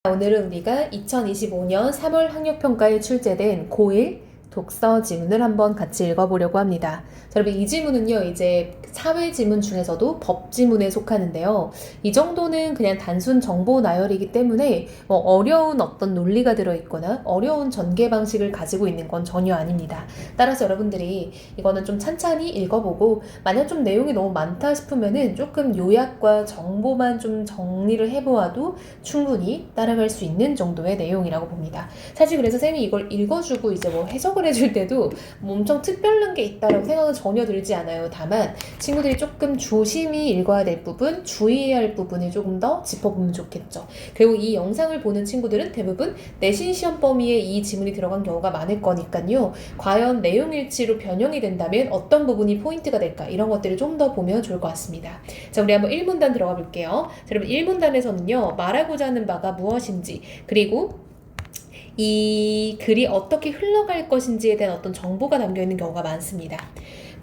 오늘은 우리가 2025년 3월 학력평가에 출제된 고1 독서 지문을 한번 같이 읽어보려고 합니다. 자, 여러분 이 지문은요 이제 사회 지문 중에서도 법 지문에 속하는데요. 이 정도는 그냥 단순 정보 나열이기 때문에 어려운 어떤 논리가 들어있거나 어려운 전개 방식을 가지고 있는 건 전혀 아닙니다. 따라서 여러분들이 이거는 좀 찬찬히 읽어보고 만약 좀 내용이 너무 많다 싶으면은 조금 요약과 정보만 좀 정리를 해보아도 충분히 따라갈 수 있는 정도의 내용이라고 봅니다. 사실 그래서 쌤이 이걸 읽어주고 이제 뭐 해석을 해줄 때도 뭐 엄청 특별한 게 있다라고 생각은 전혀 들지 않아요. 다만 친구들이 조금 조심히 읽어야 될 부분, 주의해야 할 부분을 조금 더 짚어보면 좋겠죠. 그리고 이 영상을 보는 친구들은 대부분 내신 시험 범위에 이 지문이 들어간 경우가 많을 거니까요. 과연 내용 일치로 변형이 된다면 어떤 부분이 포인트가 될까? 이런 것들을 좀 더 보면 좋을 것 같습니다. 자, 우리 한번 1문단 들어가 볼게요. 자, 여러분 1문단에서는요. 말하고자 하는 바가 무엇인지 그리고 이 글이 어떻게 흘러갈 것인지에 대한 어떤 정보가 담겨있는 경우가 많습니다.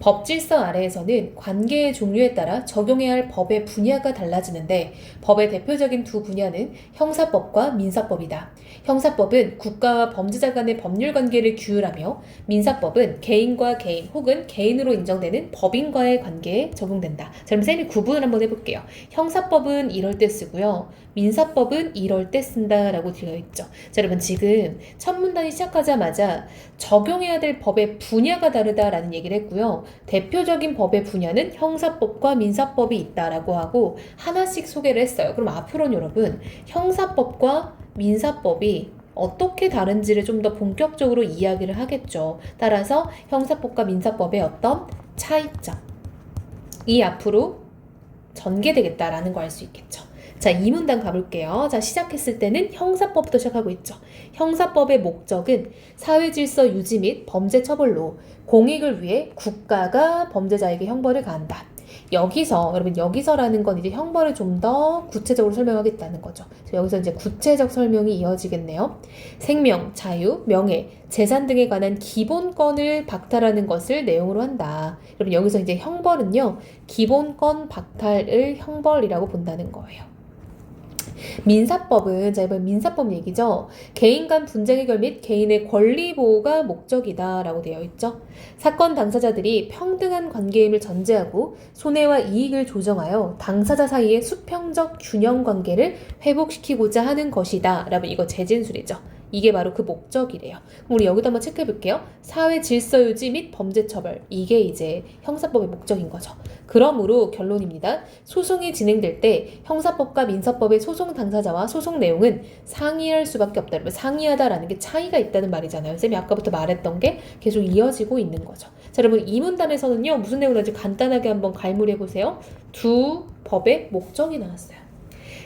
법 질서 아래에서는 관계의 종류에 따라 적용해야 할 법의 분야가 달라지는데 법의 대표적인 두 분야는 형사법과 민사법이다. 형사법은 국가와 범죄자 간의 법률 관계를 규율하며 민사법은 개인과 개인 혹은 개인으로 인정되는 법인과의 관계에 적용된다. 자, 그럼 쌤이 구분을 한번 해볼게요. 형사법은 이럴 때 쓰고요. 민사법은 이럴 때 쓴다라고 되어 있죠. 자, 여러분 지금 첫 문단이 시작하자마자 적용해야 될 법의 분야가 다르다라는 얘기를 했고요. 대표적인 법의 분야는 형사법과 민사법이 있다라고 하고 하나씩 소개를 했어요. 그럼 앞으로는 여러분 형사법과 민사법이 어떻게 다른지를 좀 더 본격적으로 이야기를 하겠죠. 따라서 형사법과 민사법의 어떤 차이점 이 앞으로 전개되겠다라는 거 알 수 있겠죠. 자, 이 문단 가볼게요. 자, 시작했을 때는 형사법부터 시작하고 있죠. 형사법의 목적은 사회질서 유지 및 범죄 처벌로 공익을 위해 국가가 범죄자에게 형벌을 가한다. 여기서 여러분 여기서라는 건 이제 형벌을 좀 더 구체적으로 설명하겠다는 거죠. 여기서 이제 구체적 설명이 이어지겠네요. 생명, 자유, 명예, 재산 등에 관한 기본권을 박탈하는 것을 내용으로 한다. 여러분 여기서 이제 형벌은요. 기본권 박탈을 형벌이라고 본다는 거예요. 민사법은 자 이번 민사법 얘기죠. 개인 간 분쟁 해결 및 개인의 권리 보호가 목적이다라고 되어 있죠. 사건 당사자들이 평등한 관계임을 전제하고 손해와 이익을 조정하여 당사자 사이의 수평적 균형 관계를 회복시키고자 하는 것이다. 라고 이거 재진술이죠. 이게 바로 그 목적이래요. 우리 여기도 한번 체크해 볼게요. 사회 질서 유지 및 범죄 처벌. 이게 이제 형사법의 목적인 거죠. 그러므로 결론입니다. 소송이 진행될 때 형사법과 민사법의 소송 당사자와 소송 내용은 상이할 수밖에 없다. 상이하다라는 게 차이가 있다는 말이잖아요. 쌤이 아까부터 말했던 게 계속 이어지고 있는 거죠. 자, 여러분 이 문단에서는요. 무슨 내용을 나올지 간단하게 한번 갈무리해 보세요. 두 법의 목적이 나왔어요.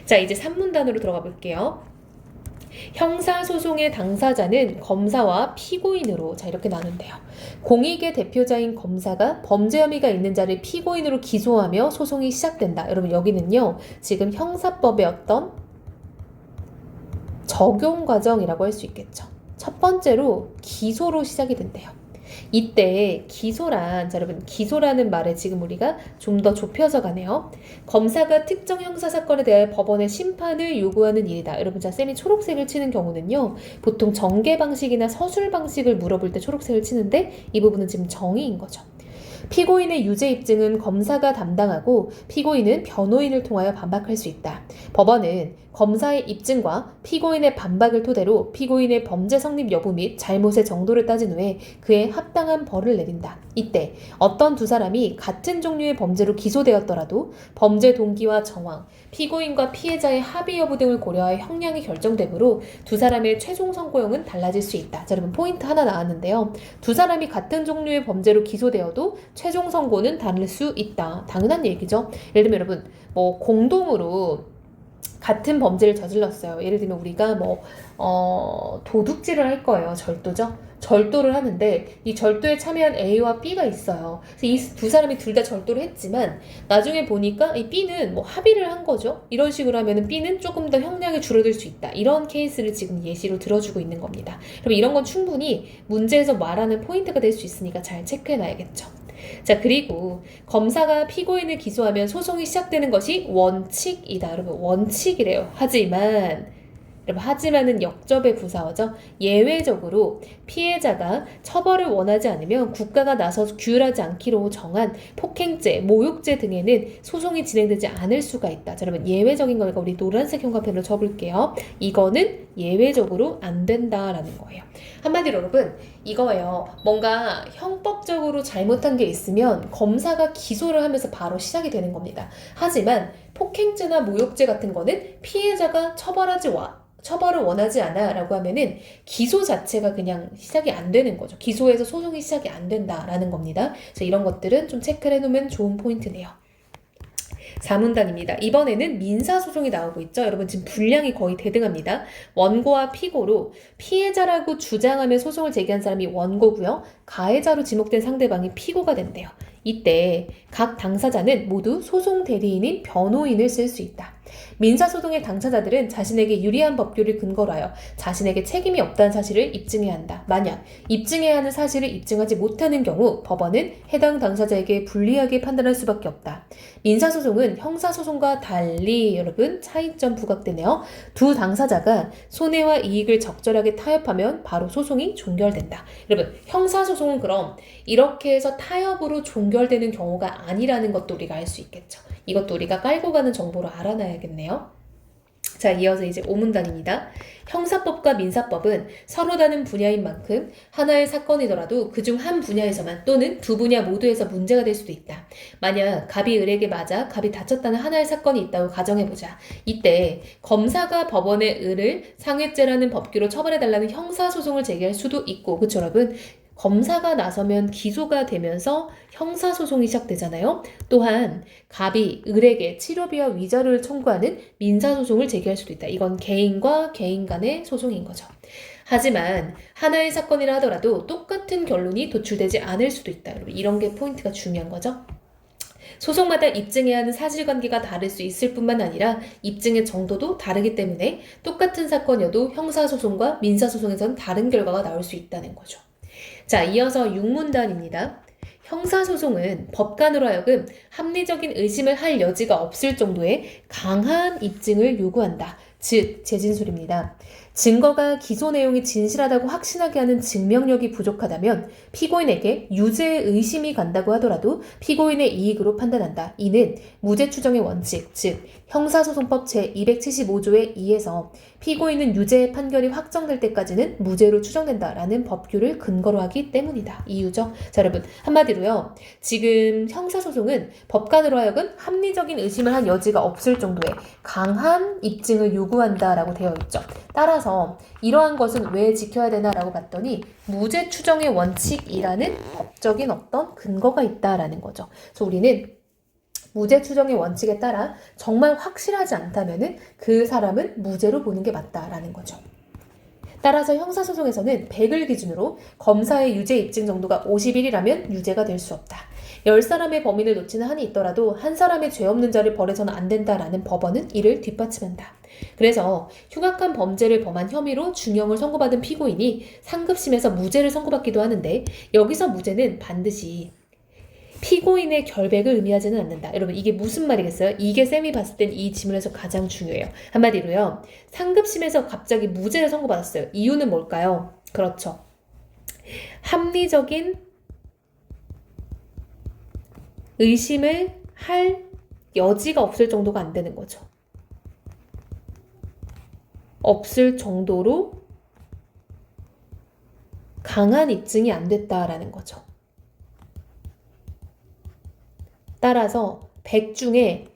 자, 이제 3문단으로 들어가 볼게요. 형사소송의 당사자는 검사와 피고인으로 자 이렇게 나눈대요. 공익의 대표자인 검사가 범죄 혐의가 있는 자를 피고인으로 기소하며 소송이 시작된다. 여러분 여기는요. 지금 형사법의 어떤 적용 과정이라고 할 수 있겠죠. 첫 번째로 기소로 시작이 된대요. 이때 기소란, 자 여러분 기소라는 말에 지금 우리가 좀 더 좁혀서 가네요. 검사가 특정 형사사건에 대해 법원의 심판을 요구하는 일이다. 여러분 자 쌤이 초록색을 치는 경우는요. 보통 정계 방식이나 서술 방식을 물어볼 때 초록색을 치는데 이 부분은 지금 정의인 거죠. 피고인의 유죄 입증은 검사가 담당하고 피고인은 변호인을 통하여 반박할 수 있다. 법원은 검사의 입증과 피고인의 반박을 토대로 피고인의 범죄 성립 여부 및 잘못의 정도를 따진 후에 그에 합당한 벌을 내린다. 이때 어떤 두 사람이 같은 종류의 범죄로 기소되었더라도 범죄 동기와 정황, 피고인과 피해자의 합의 여부 등을 고려하여 형량이 결정되므로 두 사람의 최종 선고형은 달라질 수 있다. 자, 여러분 포인트 하나 나왔는데요. 두 사람이 같은 종류의 범죄로 기소되어도 최종 선고는 다를 수 있다. 당연한 얘기죠. 예를 들면 여러분 뭐 공동으로 같은 범죄를 저질렀어요. 예를 들면 우리가 도둑질을 할 거예요. 절도죠. 절도를 하는데 이 절도에 참여한 A와 B가 있어요. 그래서 이 두 사람이 둘 다 절도를 했지만 나중에 보니까 이 B는 합의를 한 거죠. 이런 식으로 하면은 B는 조금 더 형량이 줄어들 수 있다. 이런 케이스를 지금 예시로 들어주고 있는 겁니다. 그럼 이런 건 충분히 문제에서 말하는 포인트가 될 수 있으니까 잘 체크해놔야겠죠. 자, 그리고 검사가 피고인을 기소하면 소송이 시작되는 것이 원칙이다. 여러분 원칙이래요. 하지만 여러분, 하지만은 역접의 부사어죠. 예외적으로 피해자가 처벌을 원하지 않으면 국가가 나서서 규율하지 않기로 정한 폭행죄, 모욕죄 등에는 소송이 진행되지 않을 수가 있다. 자, 여러분, 예외적인 거니까 우리 노란색 형광펜으로 쳐볼게요. 이거는 예외적으로 안 된다라는 거예요. 한마디로 여러분, 이거예요. 뭔가 형법적으로 잘못한 게 있으면 검사가 기소를 하면서 바로 시작이 되는 겁니다. 하지만 폭행죄나 모욕죄 같은 거는 피해자가 처벌을 원하지 않아 라고 하면은 기소 자체가 그냥 시작이 안 되는 거죠. 기소에서 소송이 시작이 안 된다라는 겁니다. 그래서 이런 것들은 좀 체크를 해놓으면 좋은 포인트네요. 4문단입니다. 이번에는 민사소송이 나오고 있죠. 여러분, 지금 분량이 거의 대등합니다. 원고와 피고로 피해자라고 주장하며 소송을 제기한 사람이 원고고요. 가해자로 지목된 상대방이 피고가 된대요. 이때 각 당사자는 모두 소송 대리인인 변호인을 쓸 수 있다. 민사소송의 당사자들은 자신에게 유리한 법규를 근거로 하여 자신에게 책임이 없다는 사실을 입증해야 한다. 만약 입증해야 하는 사실을 입증하지 못하는 경우 법원은 해당 당사자에게 불리하게 판단할 수밖에 없다. 민사소송은 형사소송과 달리 여러분 차이점 부각되네요. 두 당사자가 손해와 이익을 적절하게 타협하면 바로 소송이 종결된다. 여러분, 형사소송은 그럼 이렇게 해서 타협으로 종결되는 경우가 아니라는 것도 우리가 알 수 있겠죠. 이것도 우리가 깔고 가는 정보로 알아놔야겠네요. 자, 이어서 이제 5문단입니다. 형사법과 민사법은 서로 다른 분야인 만큼 하나의 사건이더라도 그중 한 분야에서만 또는 두 분야 모두에서 문제가 될 수도 있다. 만약 갑이 을에게 맞아 갑이 다쳤다는 하나의 사건이 있다고 가정해보자. 이때 검사가 법원에 을을 상해죄라는 법규로 처벌해달라는 형사소송을 제기할 수도 있고, 그쵸 여러분? 검사가 나서면 기소가 되면서 형사소송이 시작되잖아요. 또한 갑이 을에게 치료비와 위자료를 청구하는 민사소송을 제기할 수도 있다. 이건 개인과 개인 간의 소송인 거죠. 하지만 하나의 사건이라 하더라도 똑같은 결론이 도출되지 않을 수도 있다. 여러분, 이런 게 포인트가 중요한 거죠. 소송마다 입증해야 하는 사실관계가 다를 수 있을 뿐만 아니라 입증의 정도도 다르기 때문에 똑같은 사건이어도 형사소송과 민사소송에서는 다른 결과가 나올 수 있다는 거죠. 자, 이어서 6문단입니다. 형사소송은 법관으로 하여금 합리적인 의심을 할 여지가 없을 정도의 강한 입증을 요구한다. 즉, 재진술입니다. 증거가 기소 내용이 진실하다고 확신하게 하는 증명력이 부족하다면 피고인에게 유죄의 의심이 간다고 하더라도 피고인의 이익으로 판단한다. 이는 무죄 추정의 원칙, 즉 형사소송법 제275조의 2에서 피고인은 유죄의 판결이 확정될 때까지는 무죄로 추정된다라는 법규를 근거로 하기 때문이다. 이유죠. 자, 여러분, 한마디로요. 지금 형사소송은 법관으로 하여금 합리적인 의심을 할 여지가 없을 정도의 강한 입증을 요구한다라고 되어 있죠. 따라서 이러한 것은 왜 지켜야 되나라고 봤더니 무죄 추정의 원칙이라는 법적인 어떤 근거가 있다라는 거죠. 그래서 우리는 무죄 추정의 원칙에 따라 정말 확실하지 않다면은 그 사람은 무죄로 보는 게 맞다라는 거죠. 따라서 형사소송에서는 100을 기준으로 검사의 유죄 입증 정도가 51이라면 유죄가 될 수 없다. 10사람의 범인을 놓치는 한이 있더라도 한 사람의 죄 없는 자를 벌해서는 안 된다라는 법원은 이를 뒷받침한다. 그래서 흉악한 범죄를 범한 혐의로 중형을 선고받은 피고인이 상급심에서 무죄를 선고받기도 하는데, 여기서 무죄는 반드시 피고인의 결백을 의미하지는 않는다. 여러분, 이게 무슨 말이겠어요? 이게 쌤이 봤을 땐 이 지문에서 가장 중요해요. 한마디로요, 상급심에서 갑자기 무죄를 선고받았어요. 이유는 뭘까요? 그렇죠. 합리적인 의심을 할 여지가 없을 정도가 안 되는 거죠. 없을 정도로 강한 입증이 안 됐다라는 거죠. 따라서 100 중에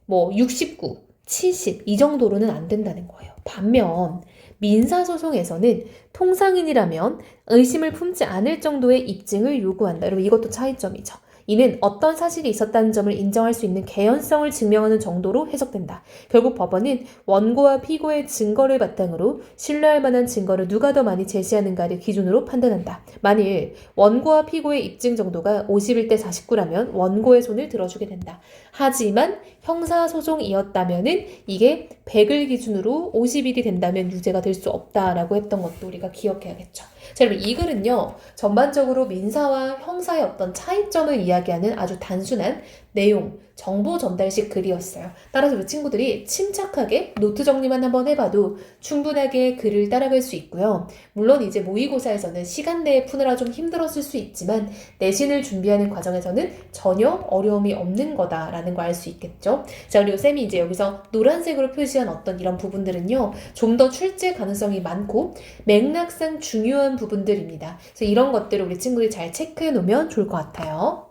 69, 70 이 정도로는 안 된다는 거예요. 반면 민사소송에서는 통상인이라면 의심을 품지 않을 정도의 입증을 요구한다. 여러분, 이것도 차이점이죠. 이는 어떤 사실이 있었다는 점을 인정할 수 있는 개연성을 증명하는 정도로 해석된다. 결국 법원은 원고와 피고의 증거를 바탕으로 신뢰할 만한 증거를 누가 더 많이 제시하는가를 기준으로 판단한다. 만일 원고와 피고의 입증 정도가 51대 49라면 원고의 손을 들어주게 된다. 하지만 형사소송이었다면은 이게 100을 기준으로 50일이 된다면 유죄가 될 수 없다라고 했던 것도 우리가 기억해야겠죠. 자, 여러분, 이 글은요, 전반적으로 민사와 형사의 어떤 차이점을 이야기하는 아주 단순한 내용, 정보 전달식 글이었어요. 따라서 우리 친구들이 침착하게 노트 정리만 한번 해봐도 충분하게 글을 따라갈 수 있고요. 물론 이제 모의고사에서는 시간 내에 푸느라 좀 힘들었을 수 있지만 내신을 준비하는 과정에서는 전혀 어려움이 없는 거다라는 걸 알 수 있겠죠. 자, 그리고 쌤이 이제 여기서 노란색으로 표시한 어떤 이런 부분들은요, 좀 더 출제 가능성이 많고 맥락상 중요한 부분들입니다. 그래서 이런 것들을 우리 친구들이 잘 체크해 놓으면 좋을 것 같아요.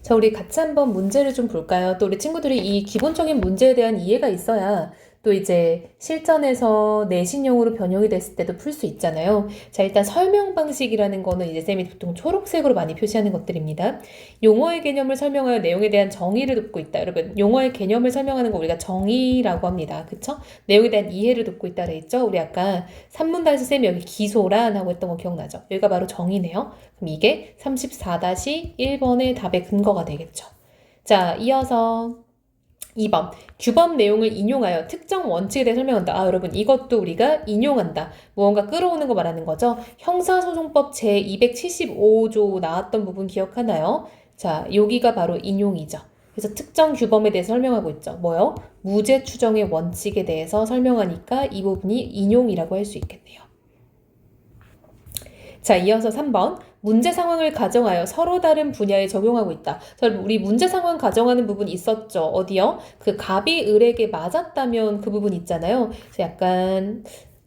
자, 우리 같이 한번 문제를 좀 볼까요? 또 우리 친구들이 이 기본적인 문제에 대한 이해가 있어야 또 이제 실전에서 내신용으로 변형이 됐을 때도 풀 수 있잖아요. 자, 일단 설명 방식이라는 거는 이제 쌤이 보통 초록색으로 많이 표시하는 것들입니다. 용어의 개념을 설명하여 내용에 대한 정의를 돕고 있다. 여러분, 용어의 개념을 설명하는 거 우리가 정의라고 합니다. 그쵸? 내용에 대한 이해를 돕고 있다 그랬죠? 우리 아까 산문단에서 쌤이 여기 기소란 하고 했던 거 기억나죠? 여기가 바로 정의네요. 그럼 이게 34-1번의 답의 근거가 되겠죠. 자, 이어서 2번. 규범 내용을 인용하여 특정 원칙에 대해 설명한다. 아, 여러분, 이것도 우리가 인용한다. 무언가 끌어오는 거 말하는 거죠. 형사소송법 제275조 나왔던 부분 기억하나요? 자, 여기가 바로 인용이죠. 그래서 특정 규범에 대해서 설명하고 있죠. 뭐요? 무죄 추정의 원칙에 대해서 설명하니까 이 부분이 인용이라고 할 수 있겠네요. 자, 이어서 3번. 문제 상황을 가정하여 서로 다른 분야에 적용하고 있다. 자, 우리 문제 상황 가정하는 부분 있었죠. 어디요? 그 갑이 을에게 맞았다면 그 부분 있잖아요. 그래서 약간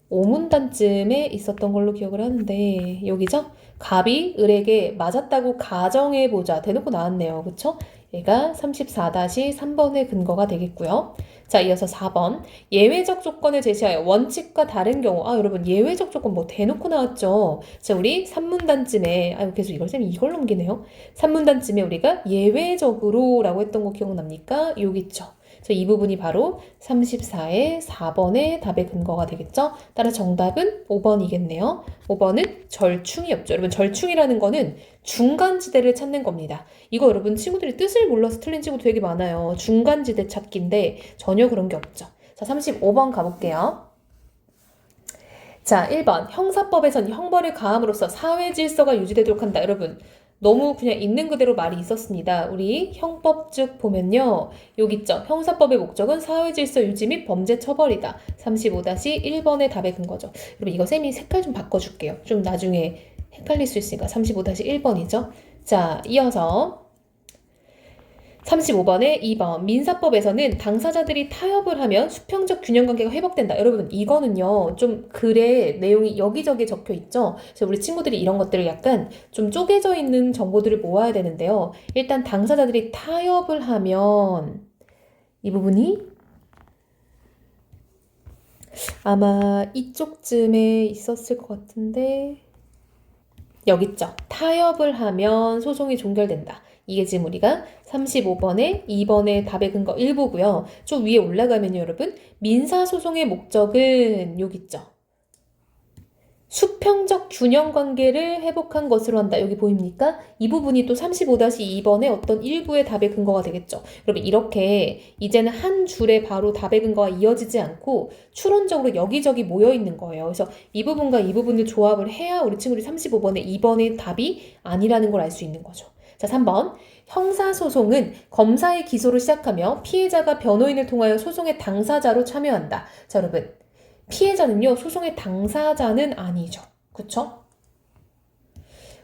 5문단쯤에 있었던 걸로 기억을 하는데 여기죠? 갑이 을에게 맞았다고 가정해보자. 대놓고 나왔네요. 그쵸? 얘가 34-3번의 근거가 되겠고요. 자, 이어서 4번. 예외적 조건을 제시하여 원칙과 다른 경우. 아, 여러분, 예외적 조건 뭐 대놓고 나왔죠? 자, 우리 3문단쯤에, 아유, 계속 쌤이 이걸 넘기네요. 3문단쯤에 우리가 예외적으로 라고 했던 거 기억납니까? 여기 있죠. 이 부분이 바로 34의 4번의 답의 근거가 되겠죠? 따라 정답은 5번이겠네요. 5번은 절충이었죠. 여러분, 절충이라는 거는 중간지대를 찾는 겁니다. 이거 여러분 친구들이 뜻을 몰라서 틀린 친구 되게 많아요. 중간지대 찾기인데 전혀 그런 게 없죠. 자, 35번 가볼게요. 자, 1번. 형사법에선 형벌을 가함으로써 사회 질서가 유지되도록 한다. 여러분, 너무 그냥 있는 그대로 말이 있었습니다. 우리 형법즉 보면요. 여기 있죠. 형사법의 목적은 사회 질서 유지 및 범죄 처벌이다. 35-1번의 답의 근거죠. 여러분, 이거 쌤이 색깔 좀 바꿔줄게요. 좀 나중에 헷갈릴 수 있으니까 35-1번이죠. 자, 이어서 35번에 2번. 민사법에서는 당사자들이 타협을 하면 수평적 균형관계가 회복된다. 여러분, 이거는요, 좀 글에 내용이 여기저기 적혀 있죠? 그래서 우리 친구들이 이런 것들을 약간 좀 쪼개져 있는 정보들을 모아야 되는데요. 일단 당사자들이 타협을 하면 이 부분이 아마 이쪽쯤에 있었을 것 같은데 여기 있죠? 타협을 하면 소송이 종결된다. 이게 지금 우리가 35번에 2번의 답의 근거 일부고요. 좀 위에 올라가면요, 여러분. 민사소송의 목적은 여기 있죠. 수평적 균형관계를 회복한 것으로 한다. 여기 보입니까? 이 부분이 또 35-2번의 어떤 일부의 답의 근거가 되겠죠. 여러분, 이렇게 이제는 한 줄에 바로 답의 근거가 이어지지 않고 추론적으로 여기저기 모여있는 거예요. 그래서 이 부분과 이 부분을 조합을 해야 우리 친구들이 35번에 2번의 답이 아니라는 걸 알 수 있는 거죠. 자, 3번. 형사소송은 검사의 기소를 시작하며 피해자가 변호인을 통하여 소송의 당사자로 참여한다. 자, 여러분. 피해자는요, 소송의 당사자는 아니죠. 그쵸?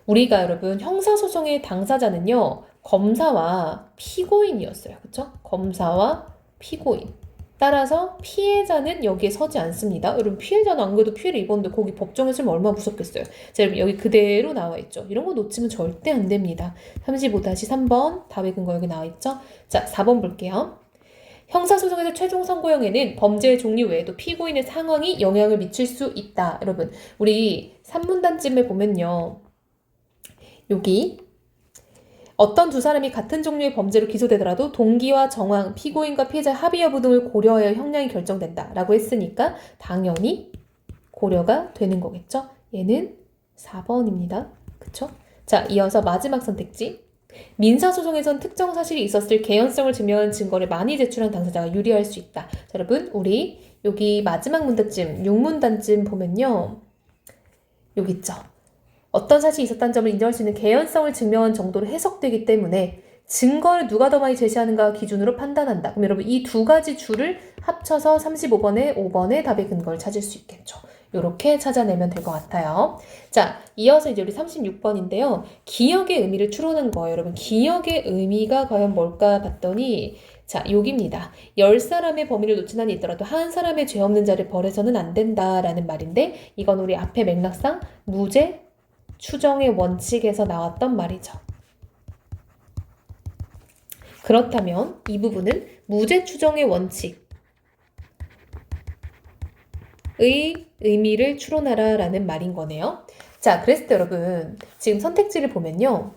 우리가 여러분, 형사소송의 당사자는요, 검사와 피고인이었어요. 그쵸? 검사와 피고인. 따라서 피해자는 여기에 서지 않습니다. 여러분, 피해자는 안 그래도 피해를 입었는데 거기 법정에 쓰면 얼마나 무섭겠어요. 자, 여러분, 여기 그대로 나와 있죠. 이런 거 놓치면 절대 안 됩니다. 35-3번 답의 근거 여기 나와 있죠. 자, 4번 볼게요. 형사소송에서 최종 선고형에는 범죄의 종류 외에도 피고인의 상황이 영향을 미칠 수 있다. 여러분, 우리 3문단쯤에 보면요. 여기 어떤 두 사람이 같은 종류의 범죄로 기소되더라도 동기와 정황, 피고인과 피해자 합의 여부 등을 고려하여 형량이 결정된다. 라고 했으니까 당연히 고려가 되는 거겠죠? 얘는 4번입니다. 그쵸? 자, 이어서 마지막 선택지. 민사소송에선 특정 사실이 있었을 개연성을 증명하는 증거를 많이 제출한 당사자가 유리할 수 있다. 자, 여러분, 우리 여기 마지막 문단쯤, 6문단쯤 보면요. 여기 있죠. 어떤 사실이 있었다는 점을 인정할 수 있는 개연성을 증명한 정도로 해석되기 때문에 증거를 누가 더 많이 제시하는가 기준으로 판단한다. 그럼 여러분 이 두 가지 줄을 합쳐서 35번에 5번의 답의 근거를 찾을 수 있겠죠. 이렇게 찾아내면 될 것 같아요. 자, 이어서 이제 우리 36번인데요. 기억의 의미를 추론한 거예요. 여러분 기억의 의미가 과연 뭘까 봤더니 자, 여기입니다. 10사람의 범인을 놓친 한이 있더라도 한 사람의 죄 없는 자를 벌해서는 안 된다라는 말인데 이건 우리 앞에 맥락상 무죄 추정의 원칙에서 나왔던 말이죠. 그렇다면 이 부분은 무죄 추정의 원칙의 의미를 추론하라 라는 말인 거네요. 자, 그랬을 때 여러분 지금 선택지를 보면요.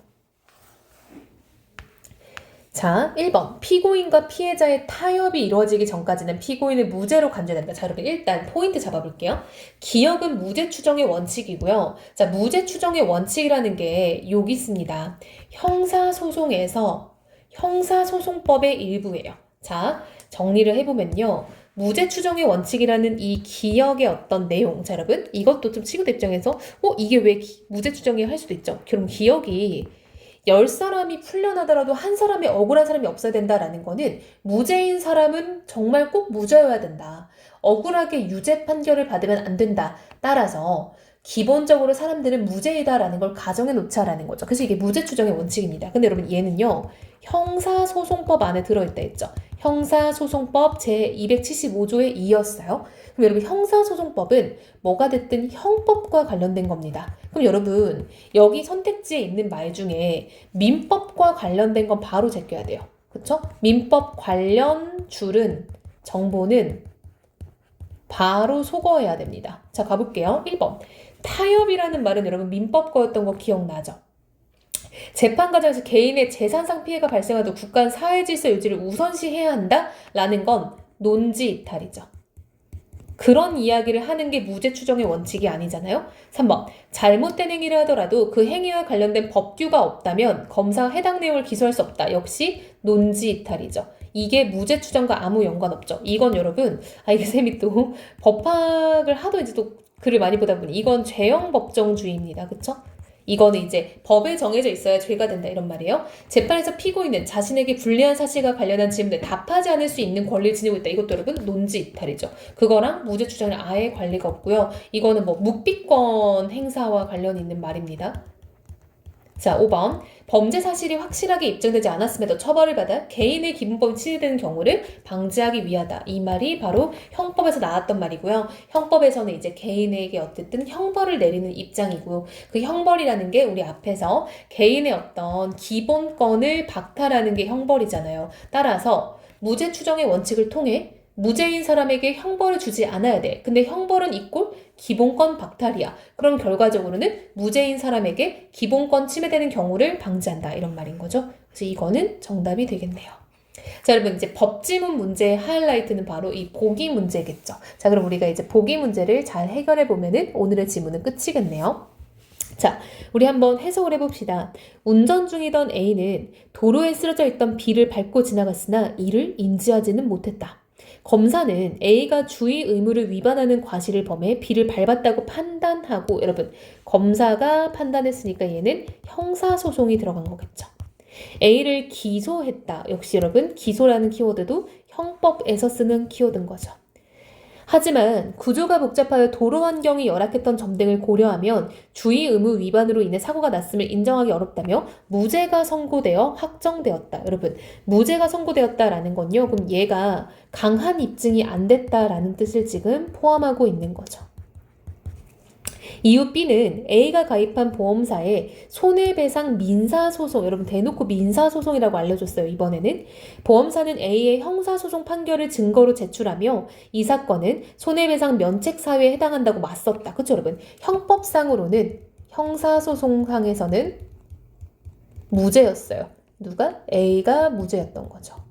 자, 1번 피고인과 피해자의 타협이 이루어지기 전까지는 피고인을 무죄로 간주된다. 자, 여러분 일단 포인트 잡아볼게요. 기억은 무죄 추정의 원칙이고요. 자, 무죄 추정의 원칙이라는 게 여기 있습니다. 형사소송에서 형사소송법의 일부예요. 자, 정리를 해보면요. 무죄 추정의 원칙이라는 이 기억의 어떤 내용, 자 여러분 이것도 좀 친구들 입장에서 이게 왜 무죄 추정이 할 수도 있죠. 그럼 기억이 10사람이 풀려나더라도 한 사람이 억울한 사람이 없어야 된다라는 거는 무죄인 사람은 정말 꼭 무죄여야 된다. 억울하게 유죄 판결을 받으면 안 된다. 따라서 기본적으로 사람들은 무죄이다라는 걸 가정해 놓자라는 거죠. 그래서 이게 무죄 추정의 원칙입니다. 근데 여러분 얘는요. 형사소송법 안에 들어있다 했죠. 형사소송법 제275조의 2였어요. 그럼 여러분 형사소송법은 뭐가 됐든 형법과 관련된 겁니다. 그럼 여러분 여기 선택지에 있는 말 중에 민법과 관련된 건 바로 제껴야 돼요. 그쵸? 민법 관련 줄은 정보는 바로 속어야 됩니다. 자 가볼게요. 1번 타협이라는 말은 여러분 민법 거였던 거 기억나죠? 재판 과정에서 개인의 재산상 피해가 발생하도 국가 사회질서 유지를 우선시해야 한다라는 건 논지 이탈이죠. 그런 이야기를 하는 게 무죄 추정의 원칙이 아니잖아요. 3번 잘못된 행위를 하더라도 그 행위와 관련된 법규가 없다면 검사가 해당 내용을 기소할 수 없다. 역시 논지 이탈이죠. 이게 무죄 추정과 아무 연관없죠. 이건 여러분 이게 쌤이 또 법학을 하도 이제 또 글을 많이 보다 보니 이건 죄형 법정주의입니다. 그쵸? 이거는 이제 법에 정해져 있어야 죄가 된다 이런 말이에요. 재판에서 피고인은 자신에게 불리한 사실과 관련한 질문에 답하지 않을 수 있는 권리를 지니고 있다. 이것도 여러분 논지 이탈이죠. 그거랑 무죄 추정이랑 아예 관리가 없고요. 이거는 뭐 묵비권 행사와 관련이 있는 말입니다. 자, 5번 범죄 사실이 확실하게 입증되지 않았음에도 처벌을 받아 개인의 기본법이 침해되는 경우를 방지하기 위하다. 이 말이 바로 형법에서 나왔던 말이고요. 형법에서는 이제 개인에게 어쨌든 형벌을 내리는 입장이고 그 형벌이라는 게 우리 앞에서 개인의 어떤 기본권을 박탈하는 게 형벌이잖아요. 따라서 무죄 추정의 원칙을 통해 무죄인 사람에게 형벌을 주지 않아야 돼. 근데 형벌은 이꼴 기본권 박탈이야. 그럼 결과적으로는 무죄인 사람에게 기본권 침해되는 경우를 방지한다. 이런 말인 거죠. 그래서 이거는 정답이 되겠네요. 자, 여러분 이제 법지문 문제의 하이라이트는 바로 이 보기 문제겠죠. 자, 그럼 우리가 이제 보기 문제를 잘 해결해 보면은 오늘의 지문은 끝이겠네요. 자, 우리 한번 해석을 해봅시다. 운전 중이던 A는 도로에 쓰러져 있던 B를 밟고 지나갔으나 이를 인지하지는 못했다. 검사는 A가 주의 의무를 위반하는 과실을 범해 B를 밟았다고 판단하고 여러분 검사가 판단했으니까 얘는 형사소송이 들어간 거겠죠. A를 기소했다. 역시 여러분 기소라는 키워드도 형법에서 쓰는 키워드인 거죠. 하지만 구조가 복잡하여 도로 환경이 열악했던 점 등을 고려하면 주의 의무 위반으로 인해 사고가 났음을 인정하기 어렵다며 무죄가 선고되어 확정되었다. 여러분 무죄가 선고되었다라는 건요. 그럼 얘가 강한 입증이 안 됐다라는 뜻을 지금 포함하고 있는 거죠. 이후 B는 A가 가입한 보험사에 손해배상 민사소송, 여러분 대놓고 민사소송이라고 알려줬어요. 이번에는 보험사는 A의 형사소송 판결을 증거로 제출하며 이 사건은 손해배상 면책사유에 해당한다고 맞섰다. 그렇죠 여러분? 형법상으로는 형사소송상에서는 무죄였어요. 누가? A가 무죄였던 거죠.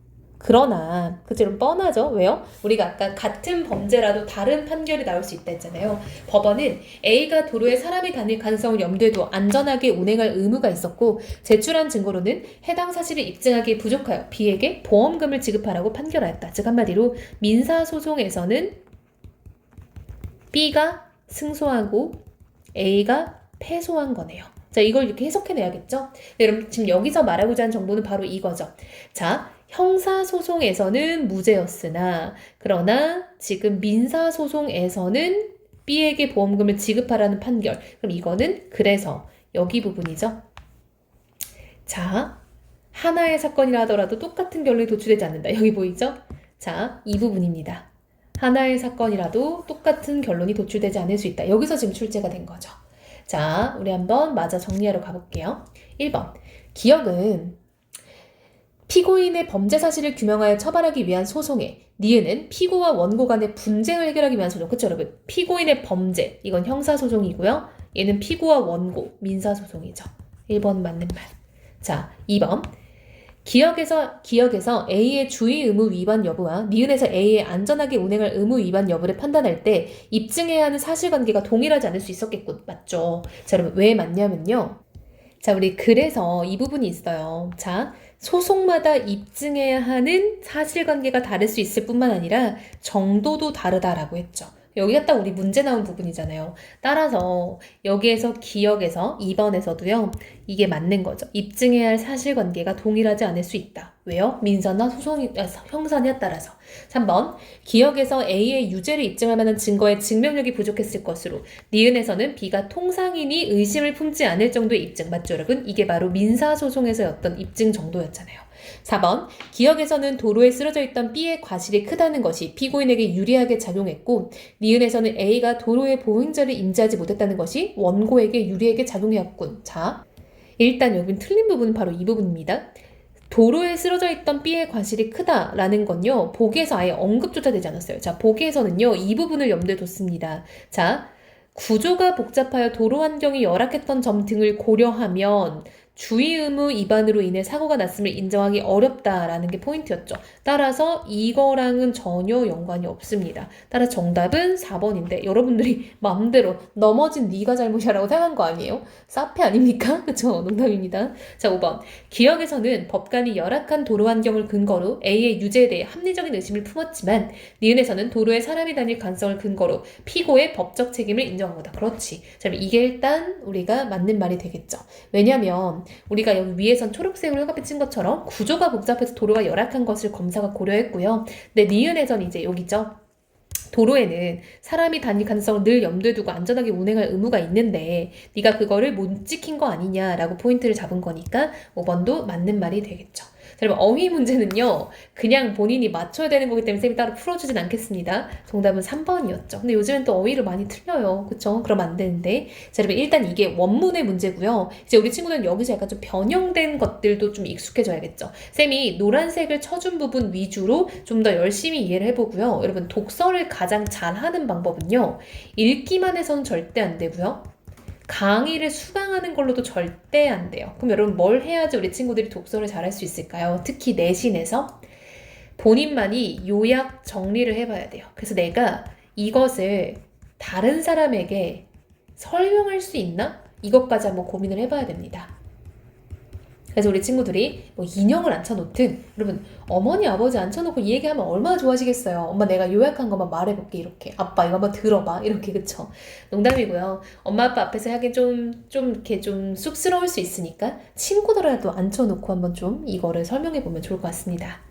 그러나 그치 좀 뻔하죠. 왜요? 우리가 아까 같은 범죄라도 다른 판결이 나올 수 있다 했잖아요. 법원은 A가 도로에 사람이 다닐 가능성을 염두에 두어 안전하게 운행할 의무가 있었고 제출한 증거로는 해당 사실을 입증하기에 부족하여 B에게 보험금을 지급하라고 판결하였다. 즉 한마디로 민사소송에서는 B가 승소하고 A가 패소한 거네요. 자, 이걸 이렇게 해석해내야겠죠? 네, 그럼 지금 여기서 말하고자 하는 정보는 바로 이거죠. 자, 형사소송에서는 무죄였으나 그러나 지금 민사소송에서는 B에게 보험금을 지급하라는 판결. 그럼 이거는 그래서 여기 부분이죠. 자, 하나의 사건이라 하더라도 똑같은 결론이 도출되지 않는다. 여기 보이죠? 자, 이 부분입니다. 하나의 사건이라도 똑같은 결론이 도출되지 않을 수 있다. 여기서 지금 출제가 된 거죠. 자, 우리 한번 마저 정리하러 가볼게요. 1번. 기억은 피고인의 범죄 사실을 규명하여 처벌하기 위한 소송에 니은은 피고와 원고 간의 분쟁을 해결하기 위한 소송. 그쵸, 여러분? 피고인의 범죄. 이건 형사소송이고요. 얘는 피고와 원고, 민사소송이죠. 1번 맞는 말. 자, 2번. 기억에서 A의 주의 의무 위반 여부와 니은에서 A의 안전하게 운행할 의무 위반 여부를 판단할 때 입증해야 하는 사실관계가 동일하지 않을 수 있었겠군. 맞죠? 자, 여러분 왜 맞냐면요. 자, 우리 그래서 이 부분이 있어요. 자, 소송마다 입증해야 하는 사실관계가 다를 수 있을 뿐만 아니라 정도도 다르다라고 했죠. 여기가 딱 우리 문제 나온 부분이잖아요. 따라서 여기에서 기억에서 2번에서도요. 이게 맞는 거죠. 입증해야 할 사실관계가 동일하지 않을 수 있다. 왜요? 민사나 형사냐에 따라서. 3번. 기억에서 A의 유죄를 입증할 만한 증거의 증명력이 부족했을 것으로 니은에서는 B가 통상인이 의심을 품지 않을 정도의 입증. 맞죠, 여러분? 이게 바로 민사소송에서의 어떤 입증 정도였잖아요. 4번. 기억에서는 도로에 쓰러져 있던 B의 과실이 크다는 것이 피고인에게 유리하게 작용했고 니은에서는 A가 도로의 보행자를 인지하지 못했다는 것이 원고에게 유리하게 작용해왔군. 자, 일단 여기 틀린 부분은 바로 이 부분입니다. 도로에 쓰러져 있던 B의 과실이 크다라는 건요. 보기에서 아예 언급조차 되지 않았어요. 자, 보기에서는요. 이 부분을 염두에 뒀습니다. 자, 구조가 복잡하여 도로 환경이 열악했던 점 등을 고려하면 주의 의무 위반으로 인해 사고가 났음을 인정하기 어렵다라는 게 포인트였죠. 따라서 이거랑은 전혀 연관이 없습니다. 따라서 정답은 4번인데 여러분들이 마음대로 넘어진 네가 잘못이라고 생각한 거 아니에요? 사페 아닙니까? 그쵸? 농담입니다. 자, 5번. 기억에서는 법관이 열악한 도로 환경을 근거로 A의 유죄에 대해 합리적인 의심을 품었지만 니은에서는 도로에 사람이 다닐 가능성을 근거로 피고의 법적 책임을 인정한 거다. 그렇지. 자, 이게 일단 우리가 맞는 말이 되겠죠. 왜냐면 우리가 여기 위에선 초록색으로 혈갑빛 친 것처럼 구조가 복잡해서 도로가 열악한 것을 검사가 고려했고요. 근데 니은에선 이제 여기죠. 도로에는 사람이 다닐 가능성을 늘 염두에 두고 안전하게 운행할 의무가 있는데 네가 그거를 못 지킨 거 아니냐라고 포인트를 잡은 거니까 5번도 맞는 말이 되겠죠. 자, 여러분 어휘 문제는요. 그냥 본인이 맞춰야 되는 거기 때문에 쌤이 따로 풀어주진 않겠습니다. 정답은 3번이었죠. 근데 요즘엔 또 어휘를 많이 틀려요. 그쵸? 그러면 안 되는데. 자, 여러분 일단 이게 원문의 문제고요. 이제 우리 친구들은 여기서 약간 좀 변형된 것들도 좀 익숙해져야겠죠. 쌤이 노란색을 쳐준 부분 위주로 좀 더 열심히 이해를 해보고요. 여러분 독서를 가장 잘하는 방법은요. 읽기만 해서는 절대 안 되고요. 강의를 수강하는 걸로도 절대 안 돼요. 그럼 여러분 뭘 해야지 우리 친구들이 독서를 잘할 수 있을까요? 특히 내신에서 본인만이 요약 정리를 해봐야 돼요. 그래서 내가 이것을 다른 사람에게 설명할 수 있나? 이것까지 한번 고민을 해봐야 됩니다. 그래서 우리 친구들이 뭐 인형을 앉혀놓든 여러분 어머니 아버지 앉혀놓고 이 얘기하면 얼마나 좋아하시겠어요. 엄마 내가 요약한 것만 말해볼게 이렇게. 아빠 이거 한번 들어봐 이렇게. 그쵸? 농담이고요. 엄마 아빠 앞에서 하긴 좀 이렇게 좀 쑥스러울 수 있으니까 친구들이라도 앉혀놓고 한번 좀 이거를 설명해보면 좋을 것 같습니다.